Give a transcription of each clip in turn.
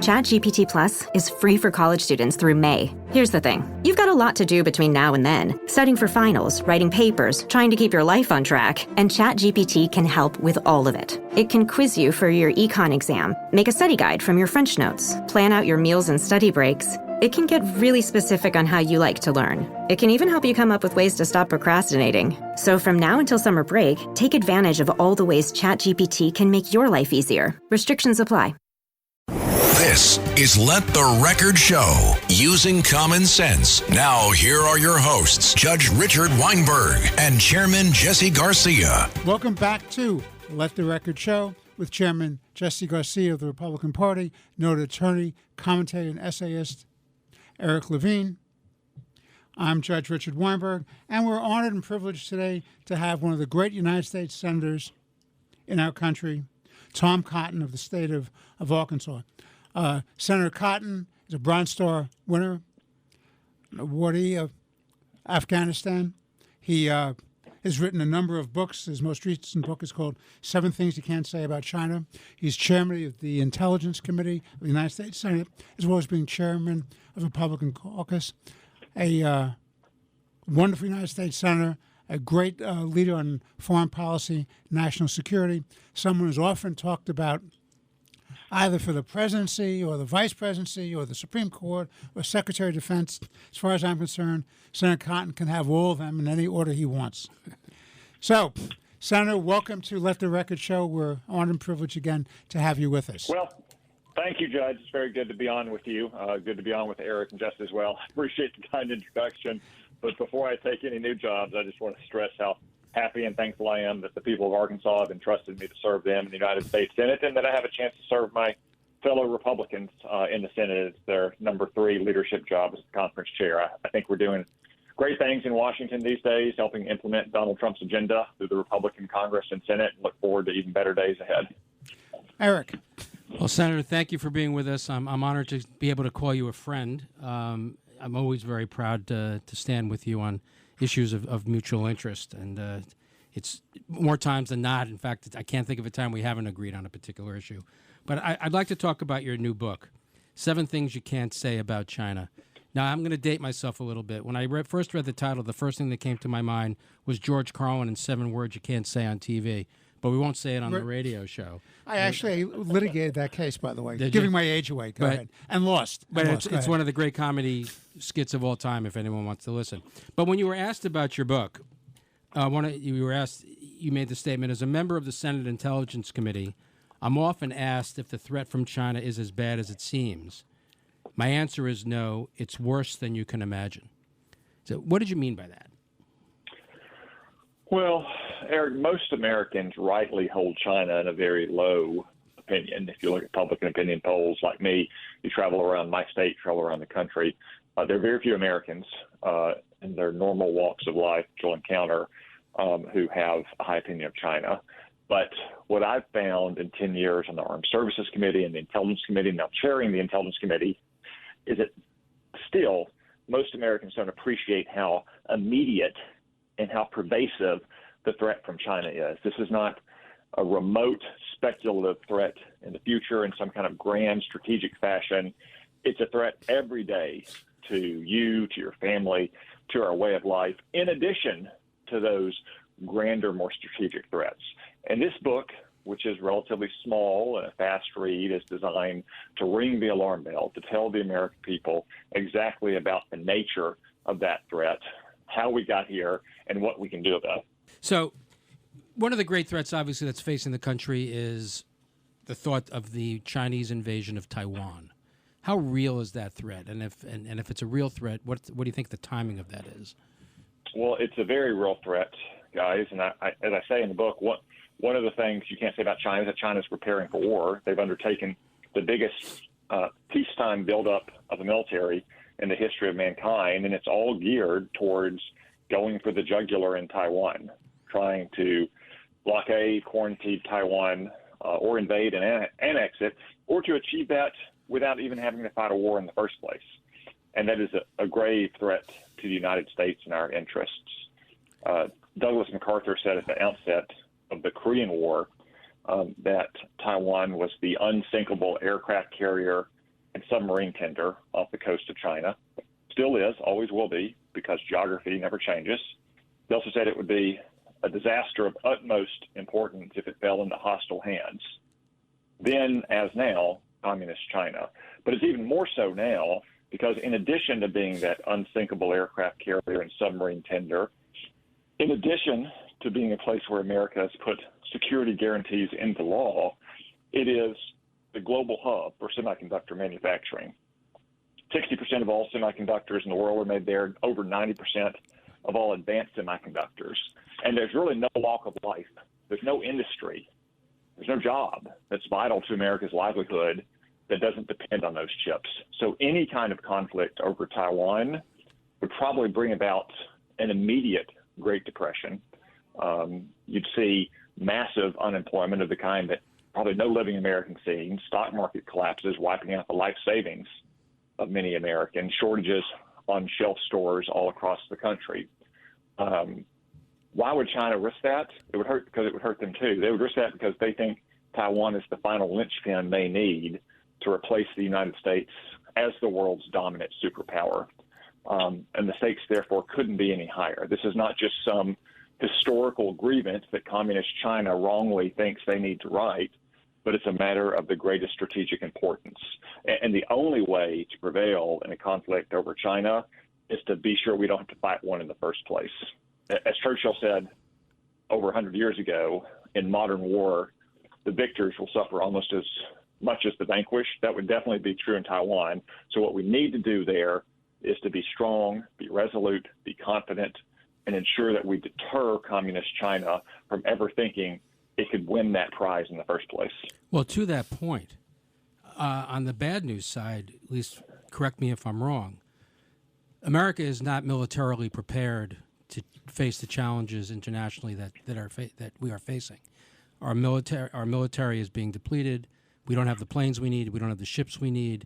ChatGPT Plus is free for college students through May. Here's the thing. You've got a lot to do between now and then. Studying for finals, writing papers, trying to keep your life on track, and ChatGPT can help with all of it. It can quiz you for your econ exam, make a study guide from your French notes, plan out your meals and study breaks. It can get really specific on how you like to learn. It can even help you come up with ways to stop procrastinating. So from now until summer break, take advantage of all the ways ChatGPT can make your life easier. Restrictions apply. This is Let the Record Show, using common sense. Now, here are your hosts, Judge Richard Weinberg and Chairman Jesse Garcia. Welcome back to Let the Record Show with Chairman Jesse Garcia of the Republican Party, noted attorney, commentator, and essayist Eric Levine. I'm Judge Richard Weinberg, and we're honored and privileged today to have one of the great United States senators in our country, Tom Cotton of the state of Arkansas. Senator Cotton is a Bronze Star winner, an awardee of Afghanistan. He has written a number of books. His most recent book is called 7 Things You Can't Say About China. He's chairman of the Intelligence Committee of the United States Senate, as well as being chairman of the Republican Caucus. A wonderful United States senator, a great leader on foreign policy, national security, someone who's often talked about either for the presidency or the vice presidency or the Supreme Court or Secretary of Defense. As far as I'm concerned, Senator Cotton can have all of them in any order he wants. So, Senator, welcome to Let the Record Show. We're honored and privileged again to have you with us. Well, thank you, Judge. It's very good to be on with you. Good to be on with Eric and Jess as well. I appreciate the kind introduction. But before I take any new jobs, I just want to stress how happy and thankful I am that the people of Arkansas have entrusted me to serve them in the United States Senate, and that I have a chance to serve my fellow Republicans in the Senate. It's their number 3 leadership job as the conference chair. I think we're doing great things in Washington these days, helping implement Donald Trump's agenda through the Republican Congress and Senate, and look forward to even better days ahead. Eric. Well, Senator, thank you for being with us. I'm honored to be able to call you a friend. I'm always very proud to stand with you on issues of mutual interest, and it's more times than not. In fact, I can't think of a time we haven't agreed on a particular issue. But I'd like to talk about your new book, 7 Things You Can't Say About China. Now, I'm going to date myself a little bit. When I first read the title, the first thing that came to my mind was George Carlin and 7 Words You Can't Say on TV. But we won't say it on the radio show. I actually litigated that case, by the way, giving my age away. Go ahead. And lost. But it's one of the great comedy skits of all time, if anyone wants to listen. But when you were asked about your book, you made the statement, as a member of the Senate Intelligence Committee, I'm often asked if the threat from China is as bad as it seems. My answer is no, it's worse than you can imagine. So what did you mean by that? Well, Eric, most Americans rightly hold China in a very low opinion. If you look at public opinion polls like me, you travel around my state, travel around the country, there are very few Americans in their normal walks of life you'll encounter who have a high opinion of China. But what I've found in 10 years on the Armed Services Committee and the Intelligence Committee, now chairing the Intelligence Committee, is that still most Americans don't appreciate how immediate and how pervasive the threat from China is. This is not a remote speculative threat in the future in some kind of grand strategic fashion. It's a threat every day to you, to your family, to our way of life, in addition to those grander, more strategic threats. And this book, which is relatively small and a fast read, is designed to ring the alarm bell, to tell the American people exactly about the nature of that threat, how we got here, and what we can do about it. So one of the great threats, obviously, that's facing the country is the thought of the Chinese invasion of Taiwan. How real is that threat? And if it's a real threat, what do you think the timing of that is? Well, it's a very real threat, guys. And as I say in the book, one of the things you can't say about China is that China's preparing for war. They've undertaken the biggest peacetime buildup of the military in the history of mankind, and it's all geared towards going for the jugular in Taiwan, trying to blockade, quarantine Taiwan, or invade and annex it, or to achieve that without even having to fight a war in the first place. And that is a grave threat to the United States and our interests. Douglas MacArthur said at the outset of the Korean War that Taiwan was the unsinkable aircraft carrier and submarine tender off the coast of China. Still is, always will be, because geography never changes. They also said it would be a disaster of utmost importance if it fell into hostile hands. Then, as now, communist China. But it's even more so now because in addition to being that unsinkable aircraft carrier and submarine tender, in addition to being a place where America has put security guarantees into law, it is the global hub for semiconductor manufacturing. 60% of all semiconductors in the world are made there, over 90% of all advanced semiconductors. And there's really no walk of life. There's no industry. There's no job that's vital to America's livelihood that doesn't depend on those chips. So any kind of conflict over Taiwan would probably bring about an immediate Great Depression. You'd see massive unemployment of the kind that probably no living American seen, stock market collapses, wiping out the life savings of many Americans, shortages on shelf stores all across the country. Why would China risk that? It would hurt because it would hurt them too. They would risk that because they think Taiwan is the final linchpin they need to replace the United States as the world's dominant superpower. And the stakes, therefore, couldn't be any higher. This is not just some historical grievance that communist China wrongly thinks they need to right, but it's a matter of the greatest strategic importance. And the only way to prevail in a conflict over China is to be sure we don't have to fight one in the first place. As Churchill said over 100 years ago, in modern war, the victors will suffer almost as much as the vanquished. That would definitely be true in Taiwan. So what we need to do there is to be strong, be resolute, be confident, and ensure that we deter communist China from ever thinking it could win that prize in the first place. Well, to that point, on the bad news side, at least correct me if I'm wrong, America is not militarily prepared to face the challenges internationally that we are facing. Our military is being depleted. We don't have the planes we need. We don't have the ships we need.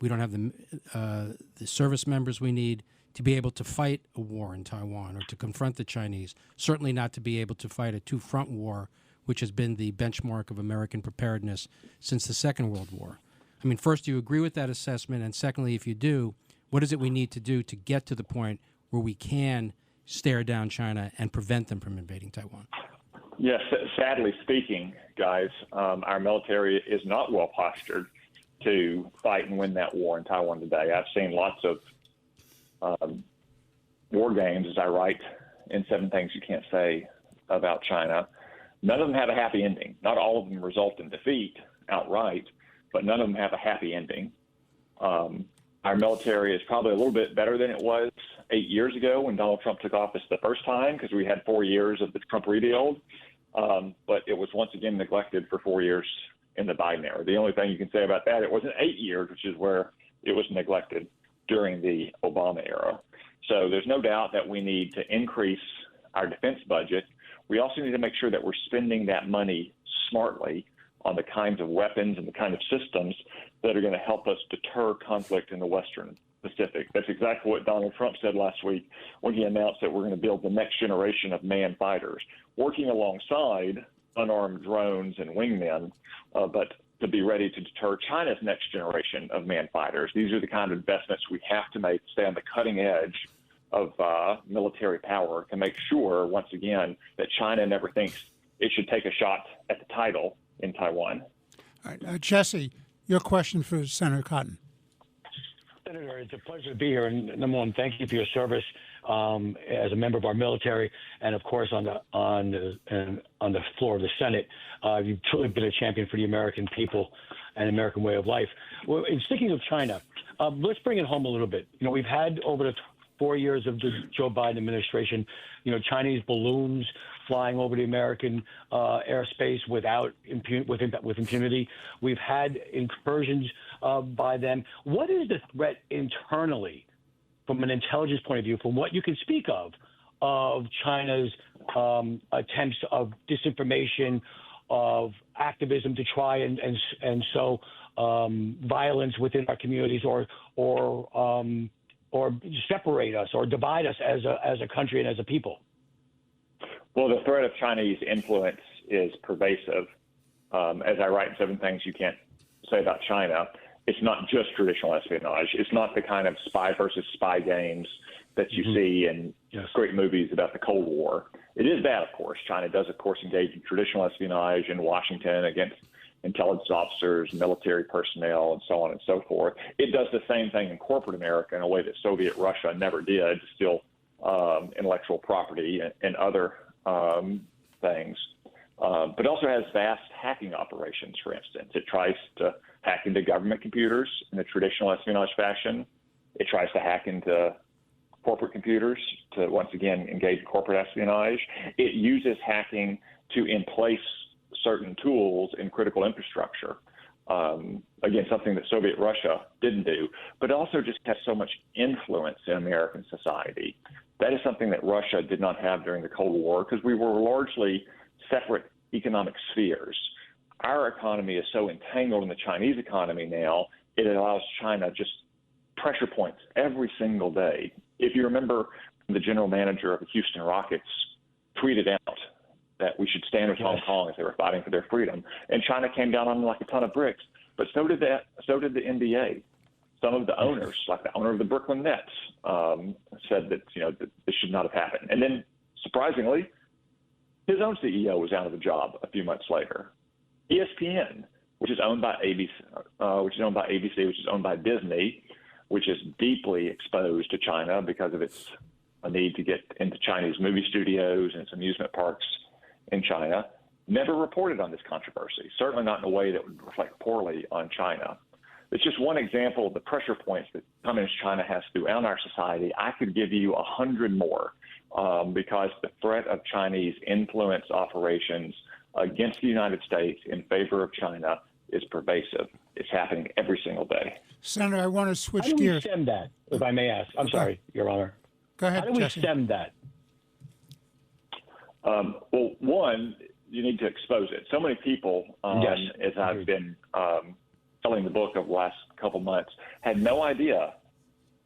We don't have the service members we need to be able to fight a war in Taiwan or to confront the Chinese. Certainly not to be able to fight a two-front war, which has been the benchmark of American preparedness since the Second World War. I mean, first, do you agree with that assessment? And secondly, if you do, what is it we need to do to get to the point where we can stare down China and prevent them from invading Taiwan? Yes, sadly speaking, guys, our military is not well postured to fight and win that war in Taiwan today. I've seen lots of war games, as I write in 7 Things You Can't Say About China. None of them have a happy ending. Not all of them result in defeat outright, but none of them have a happy ending. Our military is probably a little bit better than it was 8 years ago when Donald Trump took office the first time, because we had 4 years of the Trump rebuild. But it was once again neglected for 4 years in the Biden era. The only thing you can say about that, it wasn't 8 years, which is where it was neglected during the Obama era. So there's no doubt that we need to increase our defense budget. We also need to make sure that we're spending that money smartly on the kinds of weapons and the kind of systems that are going to help us deter conflict in the Western Pacific. That's exactly what Donald Trump said last week when he announced that we're going to build the next generation of manned fighters, working alongside unarmed drones and wingmen, but to be ready to deter China's next generation of manned fighters. These are the kind of investments we have to make to stay on the cutting edge of military power to make sure, once again, that China never thinks it should take a shot at the title in Taiwan. All right, Jesse, your question for Senator Cotton. Senator, it's a pleasure to be here. And number one, thank you for your service as a member of our military, and of course on the floor of the Senate. You've truly been a champion for the American people and American way of life. Well, in speaking of China, let's bring it home a little bit. You know, we've had over the 4 years of the Joe Biden administration, Chinese balloons flying over the American airspace with impunity. We've had incursions by them. What is the threat internally, from an intelligence point of view, from what you can speak of China's attempts of disinformation, of activism to try and sow violence within our communities, or separate us or divide us as a country and as a people? Well, the threat of Chinese influence is pervasive. As I write in 7 Things You Can't Say About China, It's not just traditional espionage. It's not the kind of spy versus spy games that you see in great movies about the Cold War. It is that, of course. China does, of course, engage in traditional espionage in Washington against intelligence officers, military personnel, and so on and so forth. It does the same thing in corporate America in a way that Soviet Russia never did, to steal intellectual property and other things. But also has vast hacking operations, for instance. It tries to hack into government computers in a traditional espionage fashion. It tries to hack into corporate computers to, once again, engage in corporate espionage. It uses hacking to emplace certain tools in critical infrastructure. Again, something that Soviet Russia didn't do, but also just has so much influence in American society. That is something that Russia did not have during the Cold War because we were largely separate economic spheres. Our economy is so entangled in the Chinese economy now, it allows China just pressure points every single day. If you remember, the general manager of the Houston Rockets tweeted out that we should stand with Hong Kong as they were fighting for their freedom, and China came down on them like a ton of bricks. But so did the NBA. Some of the owners, like the owner of the Brooklyn Nets, said that that this should not have happened. And then, surprisingly, his own CEO was out of a job a few months later. ESPN, which is owned by ABC, which is owned by Disney, which is deeply exposed to China because of its need to get into Chinese movie studios and its amusement parks in China, never reported on this controversy, certainly not in a way that would reflect poorly on China. It's just one example of the pressure points that Communist China has throughout our society. I could give you 100 more because the threat of Chinese influence operations against the United States in favor of China is pervasive. It's happening every single day. Senator, I want to switch How do we gears. stem that, if I may ask? I'm sorry, Your Honor. Go ahead, How do we Jesse. stem that? Well, one, you need to expose it. So many people, as I've been telling the book over the last couple months, had no idea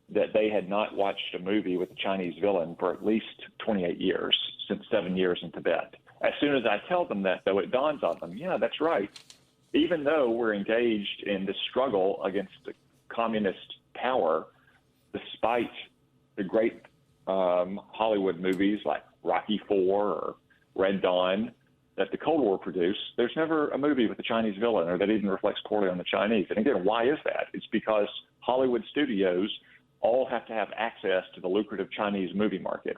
that they had not watched a movie with a Chinese villain for at least 28 years, since 7 years in Tibet. As soon as I tell them that, though, it dawns on them, yeah, that's right. Even though we're engaged in this struggle against the communist power, despite the great Hollywood movies like Rocky IV or Red Dawn that the Cold War produced, there's never a movie with a Chinese villain or that even reflects poorly on the Chinese. And again, why is that? It's because Hollywood studios all have to have access to the lucrative Chinese movie market.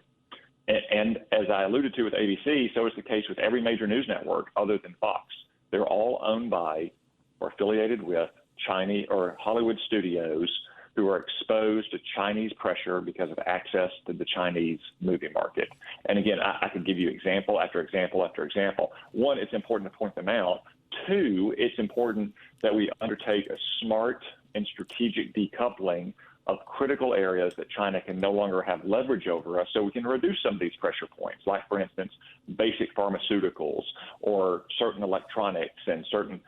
And as I alluded to with ABC, so is the case with every major news network other than Fox. They're all owned by or affiliated with Chinese or Hollywood studios who are exposed to Chinese pressure because of access to the Chinese movie market. And again, I could give you example after example after example. One, it's important to point them out. Two, it's important that we undertake a smart and strategic decoupling of critical areas that China can no longer have leverage over us, so we can reduce some of these pressure points, like, for instance, basic pharmaceuticals or certain electronics and certain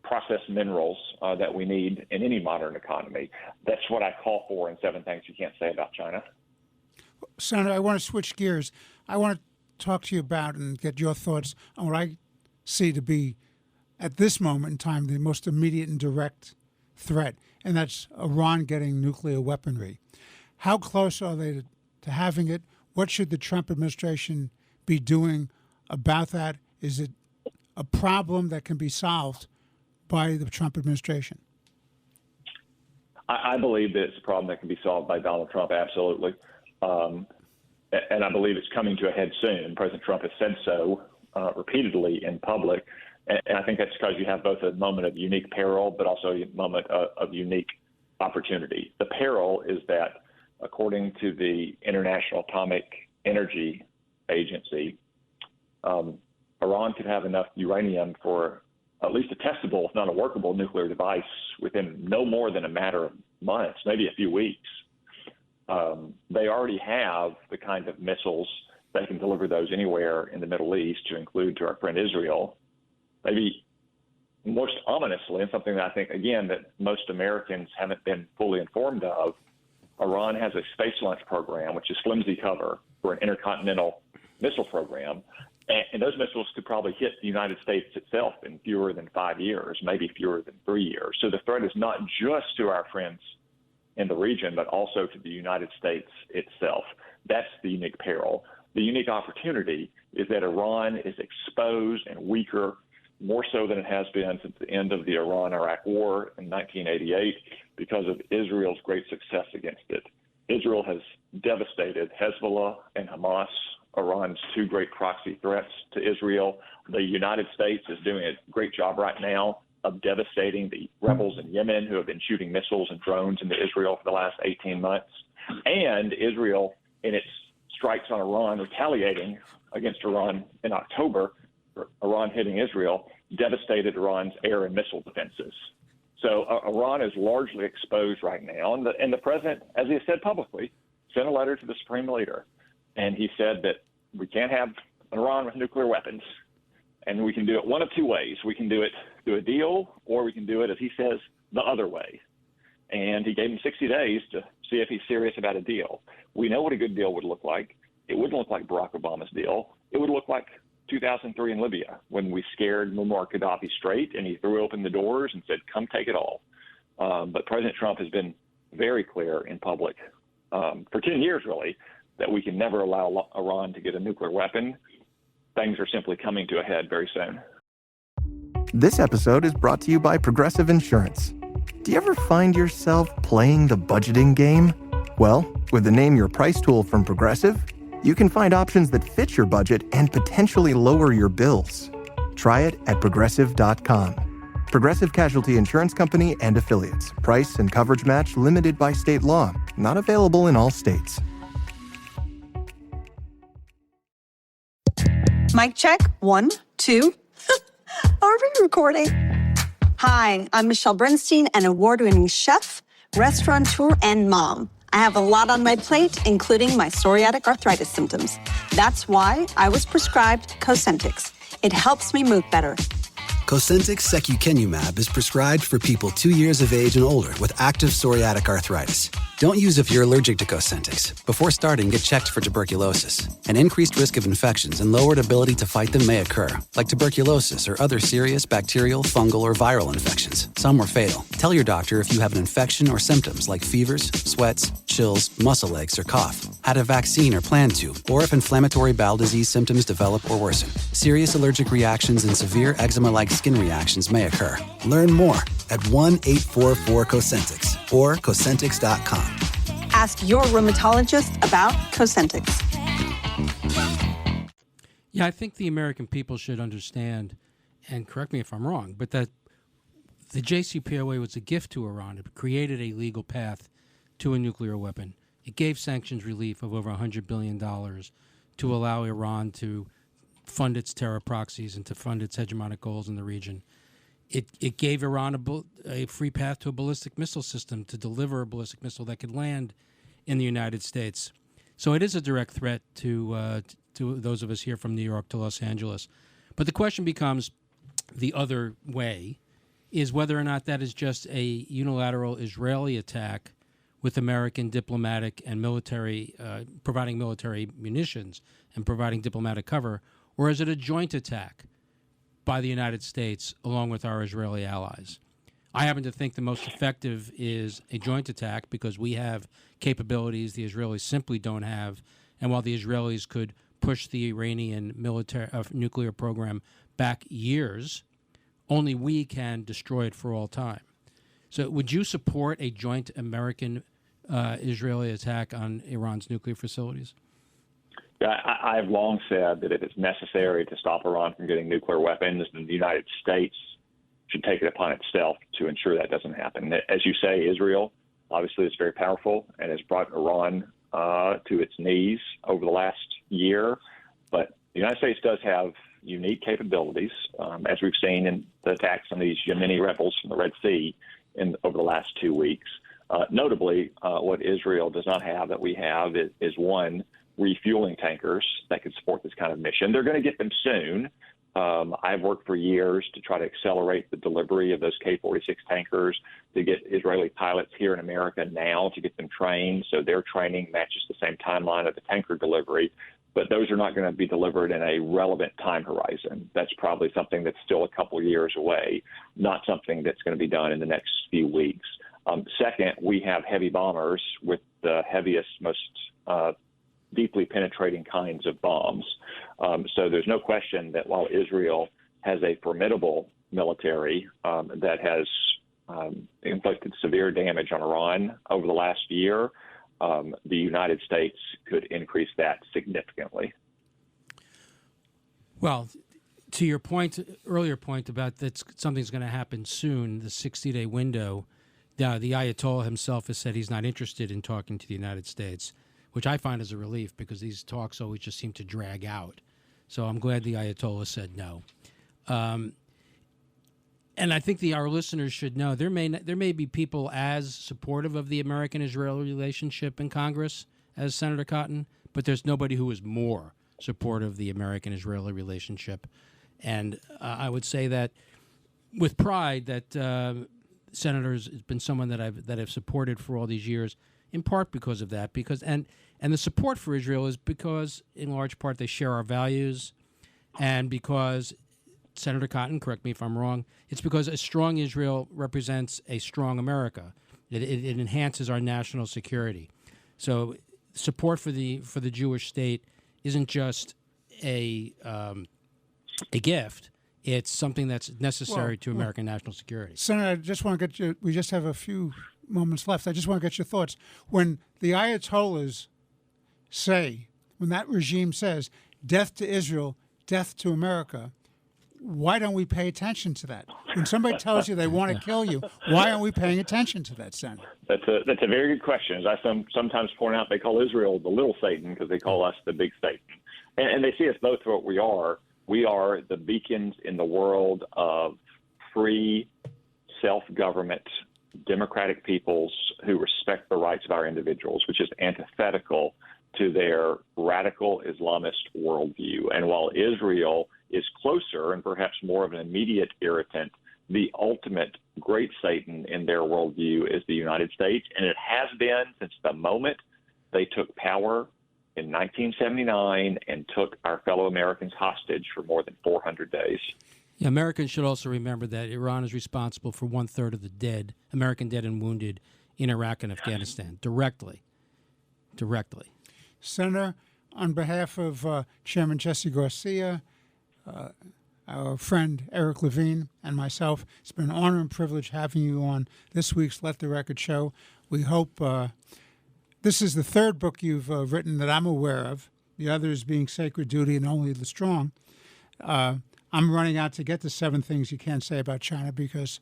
processed minerals that we need in any modern economy. That's what I call for in 7 Things You Can't Say About China. Senator, I want to switch gears. I want to talk to you about and get your thoughts on what I see to be, at this moment in time, the most immediate and direct threat, and that's Iran getting nuclear weaponry. How close are they to having it? What should the Trump administration be doing about that? Is it a problem that can be solved by the Trump administration? I believe that it's a problem that can be solved by Donald Trump, absolutely. And I believe it's coming to a head soon. President Trump has said so repeatedly in public. And I think that's because you have both a moment of unique peril, but also a moment of unique opportunity. The peril is that, according to the International Atomic Energy Agency, Iran could have enough uranium for at least a testable, if not a workable, nuclear device within no more than a matter of months, maybe a few weeks. They already have the kind of missiles that can deliver those anywhere in the Middle East, to include to our friend Israel. Maybe most ominously, and something that I think, again, that most Americans haven't been fully informed of, Iran has a space launch program, which is flimsy cover for an intercontinental missile program. And those missiles could probably hit the United States itself in fewer than 5 years, maybe fewer than 3 years. So the threat is not just to our friends in the region, but also to the United States itself. That's the unique peril. The unique opportunity is that Iran is exposed and weaker, more so than it has been since the end of the Iran-Iraq War in 1988, because of Israel's great success against it. Israel has devastated Hezbollah and Hamas, Iran's two great proxy threats to Israel. The United States is doing a great job right now of devastating the rebels in Yemen who have been shooting missiles and drones into Israel for the last 18 months. And Israel, in its strikes on Iran, retaliating against Iran in October, Iran hitting Israel, devastated Iran's air and missile defenses. So Iran is largely exposed right now. And the president, as he has said publicly, sent a letter to the supreme leader. And he said that we can't have Iran with nuclear weapons. And we can do it one of two ways. We can do it through a deal, or we can do it, as he says, the other way. And he gave him 60 days to see if he's serious about a deal. We know what a good deal would look like. It wouldn't look like Barack Obama's deal. It would look like 2003 in Libya, when we scared Muammar Gaddafi straight and he threw open the doors and said, come take it all. But President Trump has been very clear in public for 10 years, really, that we can never allow Iran to get a nuclear weapon. Things are simply coming to a head very soon. This episode is brought to you by Progressive Insurance. Do you ever find yourself playing the budgeting game? Well, with the Name Your Price tool from Progressive, you can find options that fit your budget and potentially lower your bills. Try it at Progressive.com. Progressive Casualty Insurance Company and Affiliates. Price and coverage match limited by state law. Not available in all states. Mic check. 1, 2. Are we recording? Hi, I'm Michelle Bernstein, an award-winning chef, restaurateur, and mom. I have a lot on my plate, including my psoriatic arthritis symptoms. That's why I was prescribed Cosentyx. It helps me move better. Cosentyx secukinumab is prescribed for people 2 years of age and older with active psoriatic arthritis. Don't use if you're allergic to Cosentyx. Before starting, get checked for tuberculosis. An increased risk of infections and lowered ability to fight them may occur, like tuberculosis or other serious bacterial, fungal, or viral infections. Some were fatal. Tell your doctor if you have an infection or symptoms like fevers, sweats, chills, muscle aches, or cough, had a vaccine or plan to, or if inflammatory bowel disease symptoms develop or worsen. Serious allergic reactions and severe eczema-like skin reactions may occur. Learn more at 1-844-COSENTYX or Cosentyx.com. Ask your rheumatologist about Cosentyx. Yeah, I think the American people should understand, and correct me if I'm wrong, but that the JCPOA was a gift to Iran. It created a legal path to a nuclear weapon. It gave sanctions relief of over $100 billion to allow Iran to fund its terror proxies and to fund its hegemonic goals in the region. It gave Iran a free path to a ballistic missile system to deliver a ballistic missile that could land in the United States. So it is a direct threat to those of us here from New York to Los Angeles. But the question becomes, the other way, is whether or not that is just a unilateral Israeli attack with American diplomatic and military, providing military munitions and providing diplomatic cover, or is it a joint attack by the United States along with our Israeli allies? I happen to think the most effective is a joint attack because we have capabilities the Israelis simply don't have. And while the Israelis could push the Iranian nuclear program back years, only we can destroy it for all time. So would you support a joint American-Israeli attack on Iran's nuclear facilities? I've long said that if it's necessary to stop Iran from getting nuclear weapons, then the United States should take it upon itself to ensure that doesn't happen. As you say, Israel obviously is very powerful and has brought Iran to its knees over the last year. But the United States does have unique capabilities, as we've seen in the attacks on these Yemeni rebels from the Red Sea over the last 2 weeks. Notably, what Israel does not have that we have is one, refueling tankers that could support this kind of mission. They're going to get them soon. I've worked for years to try to accelerate the delivery of those K-46 tankers, to get Israeli pilots here in America now, to get them trained so their training matches the same timeline of the tanker delivery. but those are not going to be delivered in a relevant time horizon. That's probably something that's still a couple years away, not something that's going to be done in the next few weeks. Second, we have heavy bombers with the heaviest, most deeply penetrating kinds of bombs. So there's no question that while Israel has a formidable military that has inflicted severe damage on Iran over the last year, the United States could increase that significantly. Well, to your earlier point about that something's going to happen soon, the 60-day window, the Ayatollah himself has said he's not interested in talking to the United States, which I find is a relief because these talks always just seem to drag out. So I'm glad the Ayatollah said no. And I think our listeners should know there may be people as supportive of the American-Israeli relationship in Congress as Senator Cotton, but there's nobody who is more supportive of the American-Israeli relationship. And I would say that with pride that senators has been someone that I've supported for all these years, in part because of that. And the support for Israel is because, in large part, they share our values, and because Senator Cotton, correct me if I'm wrong, it's because a strong Israel represents a strong America. It enhances our national security. So support for the Jewish state isn't just a gift. It's something that's necessary to American national security. Senator, I just want to get you, we just have a few moments left. I just want to get your thoughts. When the Ayatollahs say, when that regime says, death to Israel, death to America, why don't we pay attention to that? When somebody tells you they want to kill you, why aren't we paying attention to that, Senator? That's a very good question. As I sometimes point out, they call Israel the little Satan because they call us the big Satan. And they see us both for what we are. We are the beacons in the world of free, self-government, democratic peoples who respect the rights of our individuals, which is antithetical to their radical Islamist worldview. And while Israel is closer and perhaps more of an immediate irritant, the ultimate great Satan in their worldview is the United States, and it has been since the moment they took power in 1979 and took our fellow Americans hostage for more than 400 days. Yeah, Americans should also remember that Iran is responsible for 1/3 of the dead, American dead and wounded in Iraq and Afghanistan, directly. Senator, on behalf of Chairman Jesse Garcia, our friend Eric Levine, and myself, it's been an honor and privilege having you on this week's Let the Record Show. We hope this is the third book you've written that I'm aware of, the others being Sacred Duty and Only the Strong. I'm running out to get the 7 things you can't say about China because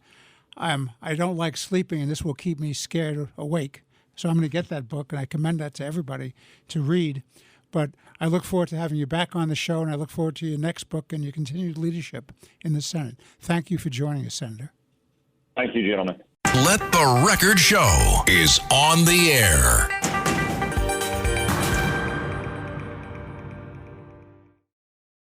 I don't like sleeping, and this will keep me scared awake. So I'm going to get that book, and I commend that to everybody to read. But I look forward to having you back on the show, and I look forward to your next book and your continued leadership in the Senate. Thank you for joining us, Senator. Thank you, gentlemen. Let the Record Show is on the air.